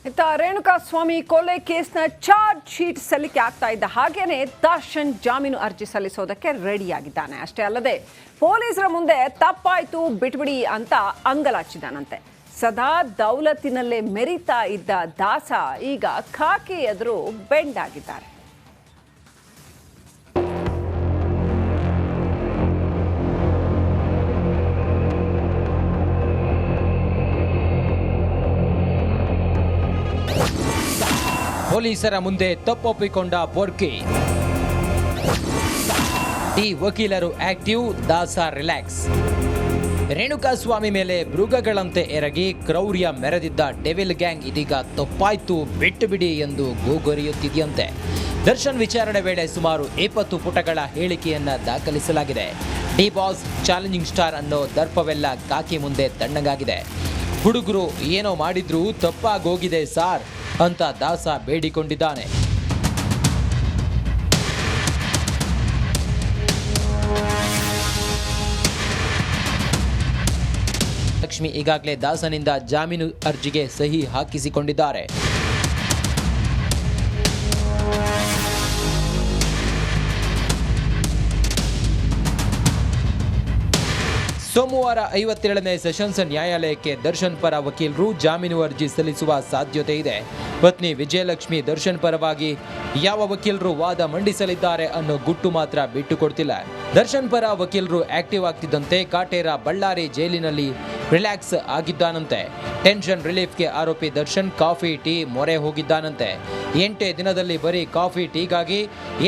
ಇತ್ತ ರೇಣುಕಾಸ್ವಾಮಿ ಕೊಲೆ ಕೇಸ್ನ ಚಾರ್ಜ್ ಶೀಟ್ ಸಲ್ಲಿಕೆ ಆಗ್ತಾ ಇದ್ದ ಹಾಗೇನೆ ದರ್ಶನ್ ಜಾಮೀನು ಅರ್ಜಿ ಸಲ್ಲಿಸೋದಕ್ಕೆ ರೆಡಿಯಾಗಿದ್ದಾನೆ. ಅಷ್ಟೇ ಅಲ್ಲದೆ ಪೊಲೀಸರ ಮುಂದೆ ತಪ್ಪಾಯ್ತು ಬಿಟ್ಬಿಡಿ ಅಂತ ಅಂಗಲಾಚಿದಾನಂತೆ. ಸದಾ ದೌಲತ್ತಿನಲ್ಲೇ ಮೆರಿತಾ ಇದ್ದ ದಾಸ ಈಗ ಖಾಕಿ ಎದುರು ಬೆಂಡ್ ಆಗಿದ್ದಾರೆ. ಪೊಲೀಸರ ಮುಂದೆ ತಪ್ಪೊಪ್ಪಿಕೊಂಡ ಬೋರ್ಕಿ. ಡಿ ವಕೀಲರು ಆಕ್ಟಿವ್, ದಾಸ ರಿಲ್ಯಾಕ್ಸ್. ರೇಣುಕಾಸ್ವಾಮಿ ಮೇಲೆ ಮೃಗಗಳಂತೆ ಎರಗಿ ಕ್ರೌರ್ಯ ಮೆರೆದಿದ್ದ ಡೆವಿಲ್ ಗ್ಯಾಂಗ್ ಇದೀಗ ತಪ್ಪಾಯ್ತು ಬಿಟ್ಟು ಬಿಡಿ ಎಂದು ಗೋಗರಿಯುತ್ತಿದೆಯಂತೆ. ದರ್ಶನ್ ವಿಚಾರಣೆ ವೇಳೆ ಸುಮಾರು 20 ಪುಟಗಳ ಹೇಳಿಕೆಯನ್ನ ದಾಖಲಿಸಲಾಗಿದೆ. ಡಿ ಬಾಸ್ ಚಾಲೆಂಜಿಂಗ್ ಸ್ಟಾರ್ ಅನ್ನೋ ದರ್ಪವೆಲ್ಲ ಕಾಕಿ ಮುಂದೆ ತಣ್ಣಗಾಗಿದೆ. ಹುಡುಗರು ಏನೋ ಮಾಡಿದ್ರು ತಪ್ಪಾಗೋಗಿದೆ ಸಾರ್ ಅಂತ ದಾಸ ಬೇಡಿಕೊಂಡಿದ್ದಾನೆ. ಲಕ್ಷ್ಮಿ ಈಗಾಗಲೇ ದಾಸನಿಂದ ಜಾಮೀನು ಅರ್ಜಿಗೆ ಸಹಿ ಹಾಕಿಸಿಕೊಂಡಿದ್ದಾರೆ. ಸೋಮವಾರ 57ನೇ ಸೆಷನ್ಸ್ ನ್ಯಾಯಾಲಯಕ್ಕೆ ದರ್ಶನ್ ಪರ ವಕೀಲರು ಜಾಮೀನು ಅರ್ಜಿ ಸಲ್ಲಿಸುವ ಸಾಧ್ಯತೆ ಇದೆ. ಪತ್ನಿ ವಿಜಯಲಕ್ಷ್ಮಿ ದರ್ಶನ್ ಪರವಾಗಿ ಯಾವ ವಕೀಲರು ವಾದ ಮಂಡಿಸಲಿದ್ದಾರೆ ಅನ್ನೋ ಗುಟ್ಟು ಮಾತ್ರ ಬಿಟ್ಟುಕೊಡ್ತಿಲ್ಲ. ದರ್ಶನ್ ಪರ ವಕೀಲರು ಆಕ್ಟಿವ್ ಆಗ್ತಿದ್ದಂತೆ ಕಾಟೇರ ಬಳ್ಳಾರಿ ಜೈಲಿನಲ್ಲಿ ರಿಲ್ಯಾಕ್ಸ್ ಆಗಿದ್ದಾನಂತೆ. ಟೆನ್ಷನ್ ರಿಲೀಫ್ಗೆ ಆರೋಪಿ ದರ್ಶನ್ ಕಾಫಿ ಟೀ ಮೊರೆ ಹೋಗಿದ್ದಾನಂತೆ. 8 ದಿನದಲ್ಲಿ ಬರೀ ಕಾಫಿ ಟೀಗಾಗಿ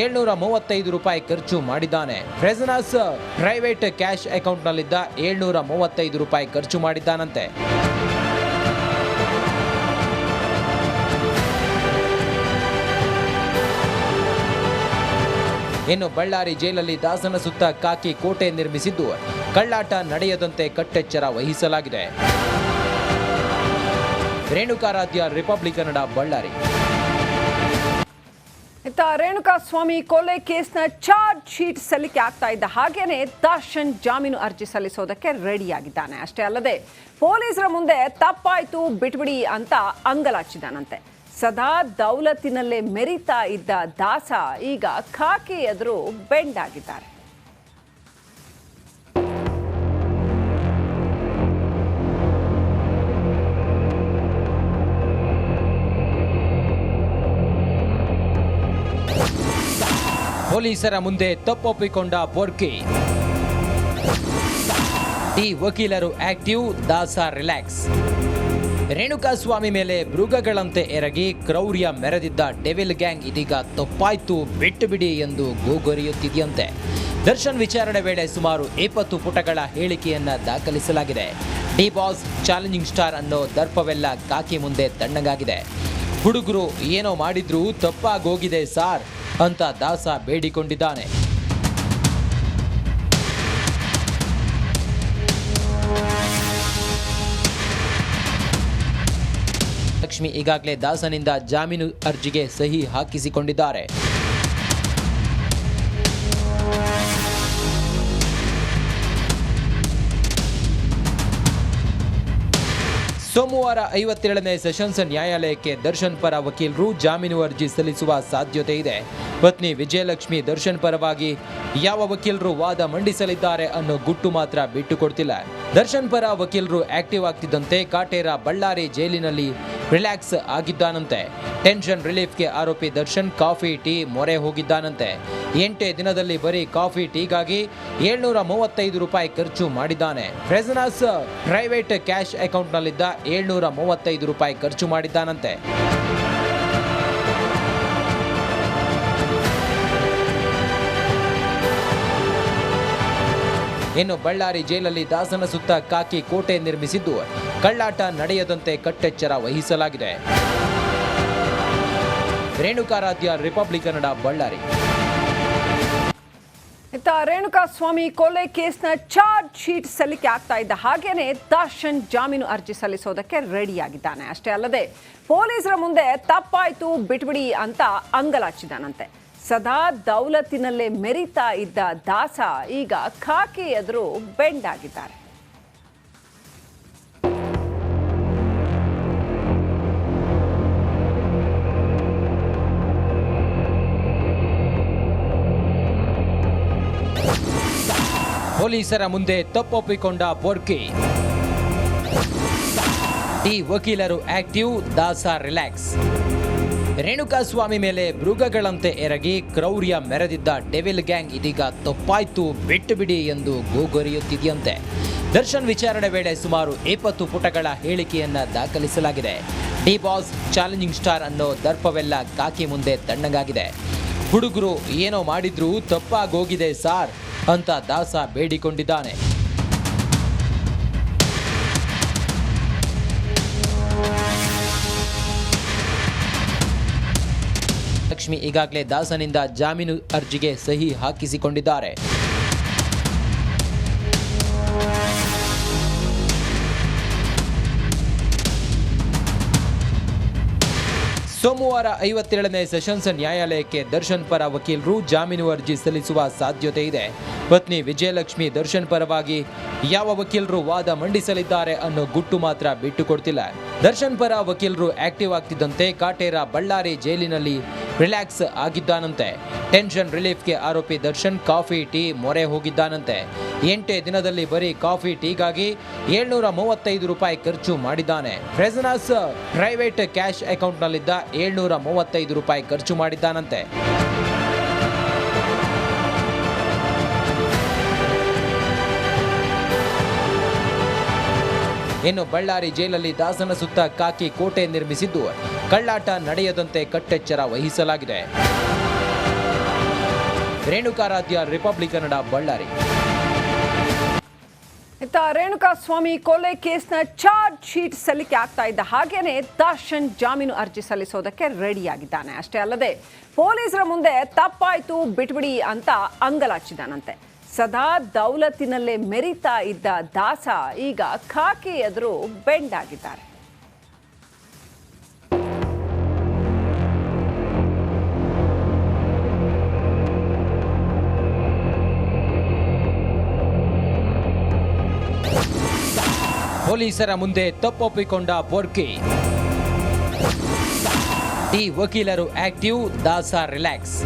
735 ರೂಪಾಯಿ ಖರ್ಚು ಮಾಡಿದ್ದಾನೆ. ಪ್ರೆಸನಸ್ ಪ್ರೈವೇಟ್ ಕ್ಯಾಶ್ ಅಕೌಂಟ್ನಲ್ಲಿದ್ದ 735 ರೂಪಾಯಿ ಖರ್ಚು ಮಾಡಿದ್ದಾನಂತೆ. ಇನ್ನು ಬಳ್ಳಾರಿ ಜೈಲಲ್ಲಿ ದಾಸನ ಸುತ್ತ ಕಾಕಿ ಕೋಟೆ ನಿರ್ಮಿಸಿದ್ದು ಕಳ್ಳಾಟ ನಡೆಯದಂತೆ ಕಟ್ಟೆಚ್ಚರ ವಹಿಸಲಾಗಿದೆ. ರೇಣುಕಾರಾಧ್ಯ, ರಿಪಬ್ಲಿಕ್ ಕನ್ನಡ, ಬಳ್ಳಾರಿ. ಇತ್ತ ರೇಣುಕಾಸ್ವಾಮಿ ಕೊಲೆ ಕೇಸ್ನ ಚಾರ್ಜ್ ಶೀಟ್ ಸಲ್ಲಿಕೆ ಆಗ್ತಾ ಇದ್ದ ಹಾಗೇನೆ ದರ್ಶನ್ ಜಾಮೀನು ಅರ್ಜಿ ಸಲ್ಲಿಸೋದಕ್ಕೆ ರೆಡಿಯಾಗಿದ್ದಾನೆ. ಅಷ್ಟೇ ಅಲ್ಲದೆ ಪೊಲೀಸರ ಮುಂದೆ ತಪ್ಪಾಯ್ತು ಬಿಟ್ಬಿಡಿ ಅಂತ ಅಂಗಲಾಚಿದಾನಂತೆ. ಸದಾ ದೌಲತ್ತಿನಲ್ಲೇ ಮೆರಿತಾ ಇದ್ದ ದಾಸ ಈಗ ಖಾಕಿ ಎದುರು ಬೆಂಡ್ ಆಗಿದ್ದಾರೆ. ಪೊಲೀಸರ ಮುಂದೆ ತಪ್ಪೊಪ್ಪಿಕೊಂಡ ಬೋರ್ಕಿ. ಡಿ ವಕೀಲರು ಆಕ್ಟಿವ್, ದಾಸ ರಿಲ್ಯಾಕ್ಸ್. ರೇಣುಕಾಸ್ವಾಮಿ ಮೇಲೆ ಮೃಗಗಳಂತೆ ಎರಗಿ ಕ್ರೌರ್ಯ ಮೆರೆದಿದ್ದ ಡೆವಿಲ್ ಗ್ಯಾಂಗ್ ಇದೀಗ ತಪ್ಪಾಯ್ತು ಬಿಟ್ಟು ಬಿಡಿ ಎಂದು ಗೋಗರಿಯುತ್ತಿದೆಯಂತೆ. ದರ್ಶನ್ ವಿಚಾರಣೆ ವೇಳೆ ಸುಮಾರು 20 ಪುಟಗಳ ಹೇಳಿಕೆಯನ್ನ ದಾಖಲಿಸಲಾಗಿದೆ. ಡಿ ಬಾಸ್ ಚಾಲೆಂಜಿಂಗ್ ಸ್ಟಾರ್ ಅನ್ನೋ ದರ್ಪವೆಲ್ಲ ಕಾಕಿ ಮುಂದೆ ತಣ್ಣಗಾಗಿದೆ. ಹುಡುಗರು ಏನೋ ಮಾಡಿದ್ರು ತಪ್ಪಾಗೋಗಿದೆ ಸಾರ್ ಅಂತ ದಾಸ ಬೇಡಿಕೊಂಡಿದ್ದಾನೆ. ಲಕ್ಷ್ಮಿ ಈಗಾಗಲೇ ದಾಸನಿಂದ ಜಾಮೀನು ಅರ್ಜಿಗೆ ಸಹಿ ಹಾಕಿಸಿಕೊಂಡಿದ್ದಾರೆ. ಸೋಮವಾರ 57ನೇ ಸೆಷನ್ಸ್ ನ್ಯಾಯಾಲಯಕ್ಕೆ ದರ್ಶನ್ ಪರ ವಕೀಲರು ಜಾಮೀನು ಅರ್ಜಿ ಸಲ್ಲಿಸುವ ಸಾಧ್ಯತೆ ಇದೆ. ಪತ್ನಿ ವಿಜಯಲಕ್ಷ್ಮಿ ದರ್ಶನ್ ಪರವಾಗಿ ಯಾವ ವಕೀಲರು ವಾದ ಮಂಡಿಸಲಿದ್ದಾರೆ ಅನ್ನೋ ಗುಟ್ಟು ಮಾತ್ರ ಬಿಟ್ಟುಕೊಡ್ತಿಲ್ಲ. ದರ್ಶನ್ ಪರ ವಕೀಲರು ಆಕ್ಟಿವ್ ಆಗ್ತಿದ್ದಂತೆ ಕಾಟೇರ ಬಳ್ಳಾರಿ ಜೈಲಿನಲ್ಲಿ ರಿಲ್ಯಾಕ್ಸ್ ಆಗಿದ್ದಾನಂತೆ. ಟೆನ್ಷನ್ ರಿಲೀಫ್ಗೆ ಆರೋಪಿ ದರ್ಶನ್ ಕಾಫಿ ಟೀ ಮೊರೆ ಹೋಗಿದ್ದಾನಂತೆ. 8 ದಿನದಲ್ಲಿ ಬರೀ ಕಾಫಿ ಟೀಗಾಗಿ 735 ರೂಪಾಯಿ ಖರ್ಚು ಮಾಡಿದ್ದಾನೆ. ಪ್ರೆಸನಸ್ ಪ್ರೈವೇಟ್ ಕ್ಯಾಶ್ ಅಕೌಂಟ್ನಲ್ಲಿದ್ದ 735 ರೂಪಾಯಿ ಖರ್ಚು ಮಾಡಿದ್ದಾನಂತೆ. ಇನ್ನು ಬಳ್ಳಾರಿ ಜೈಲಲ್ಲಿ ದಾಸನ ಸುತ್ತ ಕಾಕಿ ಕೋಟೆ ನಿರ್ಮಿಸಿದ್ದು ಕಳ್ಳಾಟ ನಡೆಯದಂತೆ ಕಟ್ಟೆಚ್ಚರ ವಹಿಸಲಾಗಿದೆ. ರೇಣುಕಾರಾಧ್ಯ, ರಿಪಬ್ಲಿಕ್ ಕನ್ನಡ, ಬಳ್ಳಾರಿ. ಇತ್ತ ರೇಣುಕಾಸ್ವಾಮಿ ಕೊಲೆ ಕೇಸ್ನ ಚಾರ್ಜ್ ಶೀಟ್ ಸಲ್ಲಿಕೆ ಆಗ್ತಾ ಇದ್ದ ಹಾಗೇನೆ ದರ್ಶನ್ ಜಾಮೀನು ಅರ್ಜಿ ಸಲ್ಲಿಸೋದಕ್ಕೆ ರೆಡಿಯಾಗಿದ್ದಾನೆ. ಅಷ್ಟೇ ಅಲ್ಲದೆ ಪೊಲೀಸರ ಮುಂದೆ ತಪ್ಪಾಯ್ತು ಬಿಟ್ಬಿಡಿ ಅಂತ ಅಂಗಲಾಚಿದಾನಂತೆ. ಸದಾ ದೌಲತ್ತಿನಲ್ಲೇ ಮೆರಿತಾ ಇದ್ದ ದಾಸ ಈಗ ಖಾಕಿ ಎದುರು ಬೆಂಡ್ ಆಗಿದ್ದಾರೆ. ಪೊಲೀಸರ ಮುಂದೆ ತಪ್ಪೊಪ್ಪಿಕೊಂಡ ಪೊರ್ಕಿ. ಡಿ ವಕೀಲರು ಆಕ್ಟಿವ್, ದಾಸ ರಿಲ್ಯಾಕ್ಸ್. ರೇಣುಕಾಸ್ವಾಮಿ ಮೇಲೆ ಮೃಗಗಳಂತೆ ಎರಗಿ ಕ್ರೌರ್ಯ ಮೆರೆದಿದ್ದ ಡೆವಿಲ್ ಗ್ಯಾಂಗ್ ಇದೀಗ ತಪ್ಪಾಯ್ತು ಬಿಟ್ಟು ಬಿಡಿ ಎಂದು ಗೋಗರಿಯುತ್ತಿದೆಯಂತೆ. ದರ್ಶನ್ ವಿಚಾರಣೆ ವೇಳೆ ಸುಮಾರು 20 ಪುಟಗಳ ಹೇಳಿಕೆಯನ್ನ ದಾಖಲಿಸಲಾಗಿದೆ. ಡಿ ಬಾಸ್ ಚಾಲೆಂಜಿಂಗ್ ಸ್ಟಾರ್ ಅನ್ನೋ ದರ್ಪವೆಲ್ಲ ಕಾಕಿ ಮುಂದೆ ತಣ್ಣಗಾಗಿದೆ. ಹುಡುಗರು ಏನೋ ಮಾಡಿದ್ರು ತಪ್ಪಾಗೋಗಿದೆ ಸಾರ್ ಅಂತ ದಾಸ ಬೇಡಿಕೊಂಡಿದ್ದಾನೆ. ಲಕ್ಷ್ಮಿ ಈಗಾಗಲೇ ದಾಸನಿಂದ ಜಾಮೀನು ಅರ್ಜಿಗೆ ಸಹಿ ಹಾಕಿಸಿಕೊಂಡಿದ್ದಾರೆ. ಸೋಮವಾರ 57ನೇ ಸೆಷನ್ಸ್ ನ್ಯಾಯಾಲಯಕ್ಕೆ ದರ್ಶನ್ ಪರ ವಕೀಲರು ಜಾಮೀನು ಅರ್ಜಿ ಸಲ್ಲಿಸುವ ಸಾಧ್ಯತೆ ಇದೆ. ಪತ್ನಿ ವಿಜಯಲಕ್ಷ್ಮಿ ದರ್ಶನ್ ಪರವಾಗಿ ಯಾವ ವಕೀಲರು ವಾದ ಮಂಡಿಸಲಿದ್ದಾರೆ ಅನ್ನೋ ಗುಟ್ಟು ಮಾತ್ರ ಬಿಟ್ಟುಕೊಡ್ತಿಲ್ಲ. ದರ್ಶನ್ ಪರ ವಕೀಲರು ಆಕ್ಟಿವ್ ಆಗ್ತಿದ್ದಂತೆ ಕಾಟೇರ ಬಳ್ಳಾರಿ ಜೈಲಿನಲ್ಲಿ ರಿಲ್ಯಾಕ್ಸ್ ಆಗಿದ್ದಾನಂತೆ. ಟೆನ್ಷನ್ ರಿಲೀಫ್ಗೆ ಆರೋಪಿ ದರ್ಶನ್ ಕಾಫಿ ಟೀ ಮೊರೆ ಹೋಗಿದ್ದಾನಂತೆ. 8 ದಿನದಲ್ಲಿ ಬರೀ ಕಾಫಿ ಟೀಗಾಗಿ 735 ರೂಪಾಯಿ ಖರ್ಚು ಮಾಡಿದ್ದಾನೆ. ಪ್ರೆಸನಸ್ ಪ್ರೈವೇಟ್ ಕ್ಯಾಶ್ ಅಕೌಂಟ್ನಲ್ಲಿದ್ದ 735 ರೂಪಾಯಿ ಖರ್ಚು ಮಾಡಿದ್ದಾನಂತೆ. ಇನ್ನು ಬಳ್ಳಾರಿ ಜೈಲಲ್ಲಿ ದಾಸನ ಸುತ್ತ ಕಾಕಿ ಕೋಟೆ ನಿರ್ಮಿಸಿದ್ದು ಕಳ್ಳಾಟ ನಡೆಯದಂತೆ ಕಟ್ಟೆಚ್ಚರ ವಹಿಸಲಾಗಿದೆ. ರೇಣುಕಾರಾಧ್ಯ, ರಿಪಬ್ಲಿಕ್ ಕನ್ನಡ, ಬಳ್ಳಾರಿ. ಇತ್ತ ರೇಣುಕಾಸ್ವಾಮಿ ಕೊಲೆ ಕೇಸ್ನ ಚಾರ್ಜ್ ಶೀಟ್ ಸಲ್ಲಿಕೆ ಆಗ್ತಾ ಇದ್ದ ಹಾಗೇನೆ ದರ್ಶನ್ ಜಾಮೀನು ಅರ್ಜಿ ಸಲ್ಲಿಸೋದಕ್ಕೆ ರೆಡಿಯಾಗಿದ್ದಾನೆ. ಅಷ್ಟೇ ಅಲ್ಲದೆ ಪೊಲೀಸರ ಮುಂದೆ ತಪ್ಪಾಯ್ತು ಬಿಟ್ಬಿಡಿ ಅಂತ ಅಂಗಲಾಚಿದಾನಂತೆ. ಸದಾ ದೌಲತ್ತಿನಲ್ಲೇ ಮೆರಿತಾ ಇದ್ದ ದಾಸ ಈಗ ಖಾಕಿ ಎದುರು ಬೆಂಡ್ ಆಗಿದ್ದಾರೆ. ಪೊಲೀಸರ ಮುಂದೆ ತಪ್ಪೊಪ್ಪಿಕೊಂಡ ಪೊರ್ಕಿ. ಡಿ ವಕೀಲರು ಆಕ್ಟಿವ್, ದಾಸ ರಿಲ್ಯಾಕ್ಸ್.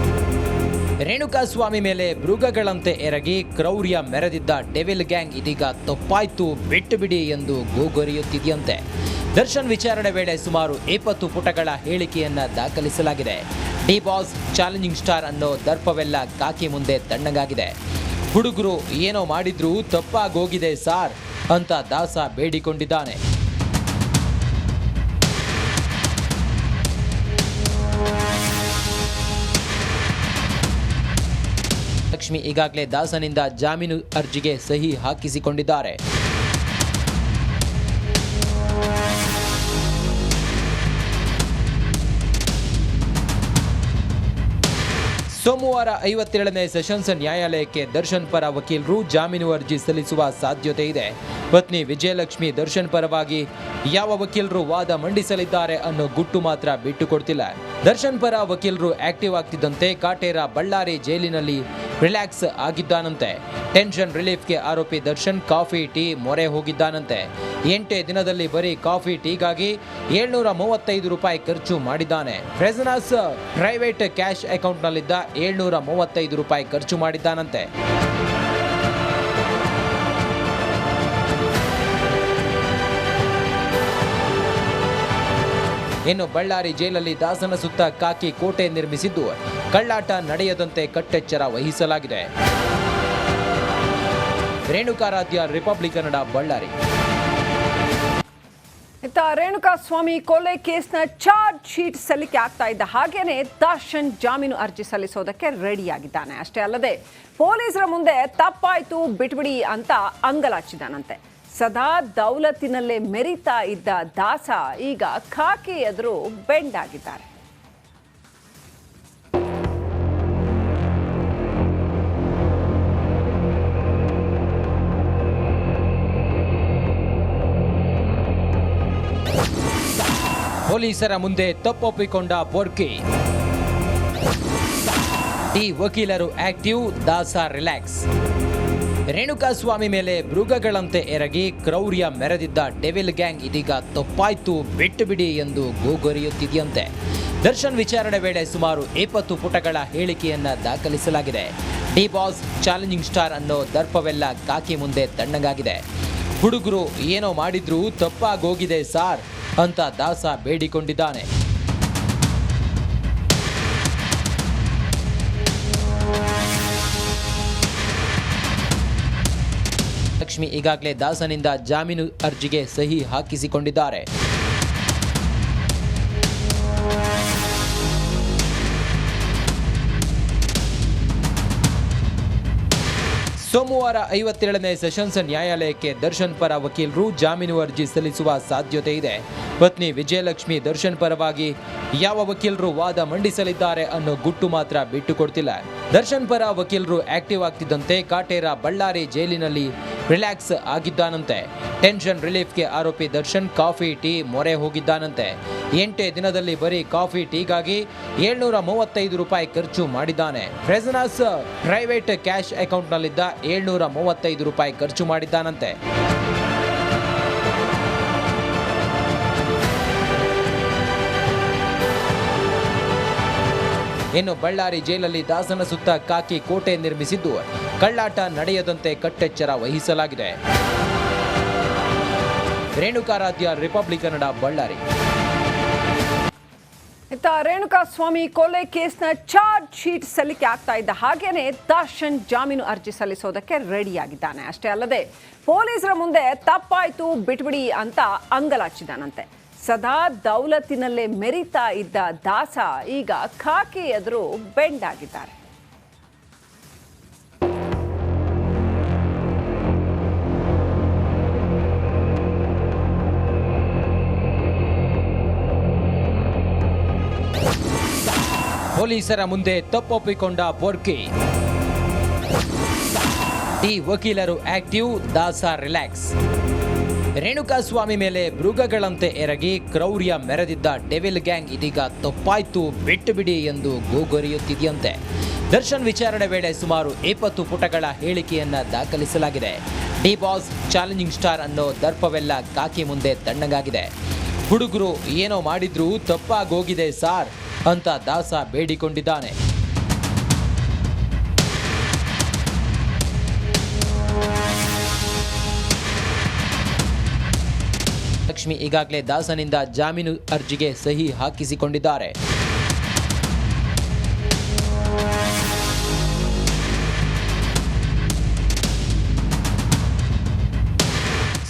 ರೇಣುಕಾಸ್ವಾಮಿ ಮೇಲೆ ಮೃಗಗಳಂತೆ ಎರಗಿ ಕ್ರೌರ್ಯ ಮೆರೆದಿದ್ದ ಡೆವಿಲ್ ಗ್ಯಾಂಗ್ ಇದೀಗ ತಪ್ಪಾಯ್ತು ಬಿಟ್ಟು ಬಿಡಿ ಎಂದು ಗೋಗರಿಯುತ್ತಿದೆಯಂತೆ. ದರ್ಶನ್ ವಿಚಾರಣೆ ವೇಳೆ ಸುಮಾರು 20 ಪುಟಗಳ ಹೇಳಿಕೆಯನ್ನ ದಾಖಲಿಸಲಾಗಿದೆ. ಡಿ ಬಾಸ್ ಚಾಲೆಂಜಿಂಗ್ ಸ್ಟಾರ್ ಅನ್ನೋ ದರ್ಪವೆಲ್ಲ ಕಾಕಿ ಮುಂದೆ ತಣ್ಣಗಾಗಿದೆ. ಹುಡುಗರು ಏನೋ ಮಾಡಿದ್ರು ತಪ್ಪಾಗೋಗಿದೆ ಸಾರ್ ಅಂತ ದಾಸ ಬೇಡಿಕೊಂಡಿದ್ದಾನೆ. ಲಕ್ಷ್ಮಿ ಈಗಾಗಲೇ ದಾಸನಿಂದ ಜಾಮೀನು ಅರ್ಜಿಗೆ ಸಹಿ ಹಾಕಿಸಿಕೊಂಡಿದ್ದಾರೆ. ಸೋಮವಾರ 57ನೇ ಸೆಷನ್ಸ್ ನ್ಯಾಯಾಲಯಕ್ಕೆ ದರ್ಶನ್ ಪರ ವಕೀಲರು ಜಾಮೀನು ಅರ್ಜಿ ಸಲ್ಲಿಸುವ ಸಾಧ್ಯತೆ ಇದೆ. ಪತ್ನಿ ವಿಜಯಲಕ್ಷ್ಮಿ ದರ್ಶನ್ ಪರವಾಗಿ ಯಾವ ವಕೀಲರು ವಾದ ಮಂಡಿಸಲಿದ್ದಾರೆ ಅನ್ನೋ ಗುಟ್ಟು ಮಾತ್ರ ಬಿಟ್ಟುಕೊಡ್ತಿಲ್ಲ. ದರ್ಶನ್ ಪರ ವಕೀಲರು ಆಕ್ಟಿವ್ ಆಗ್ತಿದ್ದಂತೆ ಕಾಟೇರ ಬಳ್ಳಾರಿ ಜೈಲಿನಲ್ಲಿ ರಿಲ್ಯಾಕ್ಸ್ ಆಗಿದ್ದಾನಂತೆ. ಟೆನ್ಷನ್ ರಿಲೀಫ್ಗೆ ಆರೋಪಿ ದರ್ಶನ್ ಕಾಫಿ ಟೀ ಮೊರೆ ಹೋಗಿದ್ದಾನಂತೆ. 8 ದಿನದಲ್ಲಿ ಬರೀ ಕಾಫಿ ಟೀಗಾಗಿ 735 ರೂಪಾಯಿ ಖರ್ಚು ಮಾಡಿದ್ದಾನೆ. ಪ್ರೆಸನಸ್ ಪ್ರೈವೇಟ್ ಕ್ಯಾಶ್ ಅಕೌಂಟ್ನಲ್ಲಿದ್ದ 735 ರೂಪಾಯಿ ಖರ್ಚು ಮಾಡಿದ್ದಾನಂತೆ. ಇನ್ನು ಬಳ್ಳಾರಿ ಜೈಲಲ್ಲಿ ದಾಸನ ಸುತ್ತ ಕಾಕಿ ಕೋಟೆ ನಿರ್ಮಿಸಿದ್ದು ಕಳ್ಳಾಟ ನಡೆಯದಂತೆ ಕಟ್ಟೆಚ್ಚರ ವಹಿಸಲಾಗಿದೆ. ರೇಣುಕಾರಾಧ್ಯ, ರಿಪಬ್ಲಿಕ್ ಕನ್ನಡ, ಬಳ್ಳಾರಿ. ಇತ್ತ ರೇಣುಕಾಸ್ವಾಮಿ ಕೊಲೆ ಕೇಸ್ನ ಚಾರ್ಜ್ ಶೀಟ್ ಸಲ್ಲಿಕೆ ಆಗ್ತಾ ಇದ್ದ ಹಾಗೇನೆ ದರ್ಶನ್ ಜಾಮೀನು ಅರ್ಜಿ ಸಲ್ಲಿಸೋದಕ್ಕೆ ರೆಡಿಯಾಗಿದ್ದಾನೆ. ಅಷ್ಟೇ ಅಲ್ಲದೆ ಪೊಲೀಸರ ಮುಂದೆ ತಪ್ಪಾಯ್ತು ಬಿಟ್ಬಿಡಿ ಅಂತ ಅಂಗಲಾಚಿದಾನಂತೆ. ಸದಾ ದೌಲತ್ತಿನಲ್ಲೇ ಮೆರಿತಾ ಇದ್ದ ದಾಸ ಈಗ ಖಾಕಿ ಎದುರು ಬೆಂಡ್ ಆಗಿದ್ದಾರೆ. ಪೊಲೀಸರ ಮುಂದೆ ತಪ್ಪೊಪ್ಪಿಕೊಂಡ ಪೊರ್ಕಿ. ಡಿ ವಕೀಲರು ಆಕ್ಟಿವ್, ದಾಸ ರಿಲ್ಯಾಕ್ಸ್. ರೇಣುಕಾಸ್ವಾಮಿ ಮೇಲೆ ಮೃಗಗಳಂತೆ ಎರಗಿ ಕ್ರೌರ್ಯ ಮೆರೆದಿದ್ದ ಡೆವಿಲ್ ಗ್ಯಾಂಗ್ ಇದೀಗ ತಪ್ಪಾಯ್ತು ಬಿಟ್ಟು ಬಿಡಿ ಎಂದು ಗೋಗರಿಯುತ್ತಿದೆಯಂತೆ. ದರ್ಶನ್ ವಿಚಾರಣೆ ವೇಳೆ ಸುಮಾರು 20 ಪುಟಗಳ ಹೇಳಿಕೆಯನ್ನ ದಾಖಲಿಸಲಾಗಿದೆ. ಡಿ ಬಾಸ್ ಚಾಲೆಂಜಿಂಗ್ ಸ್ಟಾರ್ ಅನ್ನೋ ದರ್ಪವೆಲ್ಲ ಕಾಕಿ ಮುಂದೆ ತಣ್ಣಗಾಗಿದೆ. ಹುಡುಗರು ಏನೋ ಮಾಡಿದ್ರು ತಪ್ಪಾಗೋಗಿದೆ ಸಾರ್ ಅಂತ ದಾಸ ಬೇಡಿಕೊಂಡಿದ್ದಾನೆ. ಲಕ್ಷ್ಮಿ ಈಗಾಗಲೇ ದಾಸನಿಂದ ಜಾಮೀನು ಅರ್ಜಿಗೆ ಸಹಿ ಹಾಕಿಸಿಕೊಂಡಿದ್ದಾರೆ. ಸೋಮವಾರ 57ನೇ ಸೆಷನ್ಸ್ ನ್ಯಾಯಾಲಯಕ್ಕೆ ದರ್ಶನ್ ಪರ ವಕೀಲರು ಜಾಮೀನು ಅರ್ಜಿ ಸಲ್ಲಿಸುವ ಸಾಧ್ಯತೆ ಇದೆ. ಪತ್ನಿ ವಿಜಯಲಕ್ಷ್ಮಿ ದರ್ಶನ್ ಪರವಾಗಿ ಯಾವ ವಕೀಲರು ವಾದ ಮಂಡಿಸಲಿದ್ದಾರೆ ಅನ್ನೋ ಗುಟ್ಟು ಮಾತ್ರ ಬಿಟ್ಟುಕೊಡ್ತಿಲ್ಲ. ದರ್ಶನ್ ಪರ ವಕೀಲರು ಆಕ್ಟಿವ್ ಆಗ್ತಿದ್ದಂತೆ ಕಾಟೇರ ಬಳ್ಳಾರಿ ಜೈಲಿನಲ್ಲಿ ರಿಲ್ಯಾಕ್ಸ್ ಆಗಿದ್ದಾನಂತೆ. ಟೆನ್ಷನ್ ರಿಲೀಫ್ಗೆ ಆರೋಪಿ ದರ್ಶನ್ ಕಾಫಿ ಟೀ ಮೊರೆ ಹೋಗಿದ್ದಾನಂತೆ. 8 ದಿನದಲ್ಲಿ ಬರೀ ಕಾಫಿ ಟೀಗಾಗಿ 735 ರೂಪಾಯಿ ಖರ್ಚು ಮಾಡಿದ್ದಾನೆ. ಪ್ರೆಸನಸ್ ಪ್ರೈವೇಟ್ ಕ್ಯಾಶ್ ಅಕೌಂಟ್ನಲ್ಲಿದ್ದ 735 ರೂಪಾಯಿ ಖರ್ಚು ಮಾಡಿದ್ದಾನಂತೆ. ಇನ್ನು ಬಳ್ಳಾರಿ ಜೈಲಲ್ಲಿ ದಾಸನ ಸುತ್ತ ಕಾಕಿ ಕೋಟೆ ನಿರ್ಮಿಸಿದ್ದು ಕಳ್ಳಾಟ ನಡೆಯದಂತೆ ಕಟ್ಟೆಚ್ಚರ ವಹಿಸಲಾಗಿದೆ. ರೇಣುಕಾರಾಧ್ಯ, ರಿಪಬ್ಲಿಕ್ ಕನ್ನಡ, ಬಳ್ಳಾರಿ. ಇತ್ತ ರೇಣುಕಾಸ್ವಾಮಿ ಕೊಲೆ ಕೇಸ್ನ ಚಾರ್ಜ್ ಶೀಟ್ ಸಲ್ಲಿಕೆ ಆಗ್ತಾ ಇದ್ದ ಹಾಗೇನೆ ದರ್ಶನ್ ಜಾಮೀನು ಅರ್ಜಿ ಸಲ್ಲಿಸೋದಕ್ಕೆ ರೆಡಿಯಾಗಿದ್ದಾನೆ. ಅಷ್ಟೇ ಅಲ್ಲದೆ ಪೊಲೀಸರ ಮುಂದೆ ತಪ್ಪಾಯ್ತು ಬಿಟ್ಬಿಡಿ ಅಂತ ಅಂಗಲಾಚಿದಾನಂತೆ. ಸದಾ ದೌಲತ್ತಿನಲ್ಲೇ ಮೆರಿತಾ ಇದ್ದ ದಾಸ ಈಗ ಖಾಕಿ ಎದುರು ಬೆಂಡ್ ಆಗಿದ್ದಾರೆ. ಪೊಲೀಸರ ಮುಂದೆ ತಪ್ಪೊಪ್ಪಿಕೊಂಡ ಬೋರ್ಕಿ. ಡಿ ವಕೀಲರು ಆಕ್ಟಿವ್, ದಾಸ ರಿಲ್ಯಾಕ್ಸ್. ರೇಣುಕಾಸ್ವಾಮಿ ಮೇಲೆ ಮೃಗಗಳಂತೆ ಎರಗಿ ಕ್ರೌರ್ಯ ಮೆರೆದಿದ್ದ ಡೆವಿಲ್ ಗ್ಯಾಂಗ್ ಇದೀಗ ತಪ್ಪಾಯ್ತು ಬಿಟ್ಟು ಬಿಡಿ ಎಂದು ಗೋಗರಿಯುತ್ತಿದೆಯಂತೆ. ದರ್ಶನ್ ವಿಚಾರಣೆ ವೇಳೆ ಸುಮಾರು 20 ಪುಟಗಳ ಹೇಳಿಕೆಯನ್ನ ದಾಖಲಿಸಲಾಗಿದೆ. ಡಿ ಬಾಸ್ ಚಾಲೆಂಜಿಂಗ್ ಸ್ಟಾರ್ ಅನ್ನೋ ದರ್ಪವೆಲ್ಲ ಕಾಕಿ ಮುಂದೆ ತಣ್ಣಗಾಗಿದೆ. ಹುಡುಗರು ಏನೋ ಮಾಡಿದ್ರು ತಪ್ಪಾಗೋಗಿದೆ ಸಾರ್ ಅಂತ ದಾಸ ಬೇಡಿಕೊಂಡಿದ್ದಾನೆ. ಲಕ್ಷ್ಮಿ ಈಗಾಗಲೇ ದಾಸನಿಂದ ಜಾಮೀನು ಅರ್ಜಿಗೆ ಸಹಿ ಹಾಕಿಸಿಕೊಂಡಿದ್ದಾರೆ.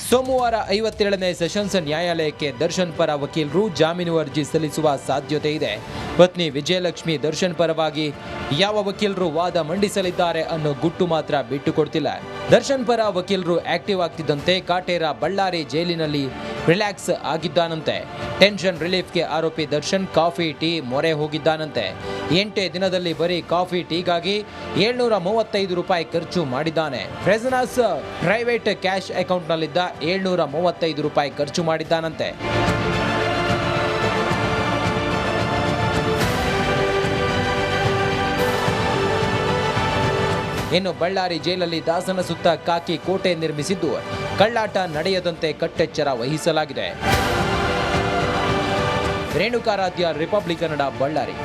ಸೋಮವಾರ 57ನೇ ಸೆಷನ್ಸ್ ನ್ಯಾಯಾಲಯಕ್ಕೆ ದರ್ಶನ್ ಪರ ವಕೀಲರು ಜಾಮೀನು ಅರ್ಜಿ ಸಲ್ಲಿಸುವ ಸಾಧ್ಯತೆ ಇದೆ. ಪತ್ನಿ ವಿಜಯಲಕ್ಷ್ಮಿ ದರ್ಶನ್ ಪರವಾಗಿ ಯಾವ ವಕೀಲರು ವಾದ ಮಂಡಿಸಲಿದ್ದಾರೆ ಅನ್ನೋ ಗುಟ್ಟು ಮಾತ್ರ ಬಿಟ್ಟುಕೊಡ್ತಿಲ್ಲ. ದರ್ಶನ್ ಪರ ವಕೀಲರು ಆಕ್ಟಿವ್ ಆಗ್ತಿದ್ದಂತೆ ಕಾಟೇರ ಬಳ್ಳಾರಿ ಜೈಲಿನಲ್ಲಿ ರಿಲ್ಯಾಕ್ಸ್ ಆಗಿದ್ದಾನಂತೆ. ಟೆನ್ಷನ್ ರಿಲೀಫ್ಗೆ ಆರೋಪಿ ದರ್ಶನ್ ಕಾಫಿ ಟೀ ಮೊರೆ ಹೋಗಿದ್ದಾನಂತೆ. 8 ದಿನದಲ್ಲಿ ಬರೀ ಕಾಫಿ ಟೀಗಾಗಿ 735 ರೂಪಾಯಿ ಖರ್ಚು ಮಾಡಿದ್ದಾನೆ. ಪ್ರೆಸನಸ್ ಪ್ರೈವೇಟ್ ಕ್ಯಾಶ್ ಅಕೌಂಟ್ನಲ್ಲಿದ್ದ 735 ರೂಪಾಯಿ ಖರ್ಚು ಮಾಡಿದ್ದಾನಂತೆ. ಇನ್ನು ಬಳ್ಳಾರಿ ಜೈಲಲ್ಲಿ ದಾಸನ ಸುತ್ತ ಕಾಕಿ ಕೋಟೆ ನಿರ್ಮಿಸಿದ್ದು ಕಳ್ಳಾಟ ನಡೆಯದಂತೆ ಕಟ್ಟೆಚ್ಚರ ವಹಿಸಲಾಗಿದೆ. ರೇಣುಕಾರಾಧ್ಯ, ರಿಪಬ್ಲಿಕ್ ಕನ್ನಡ, ಬಳ್ಳಾರಿ.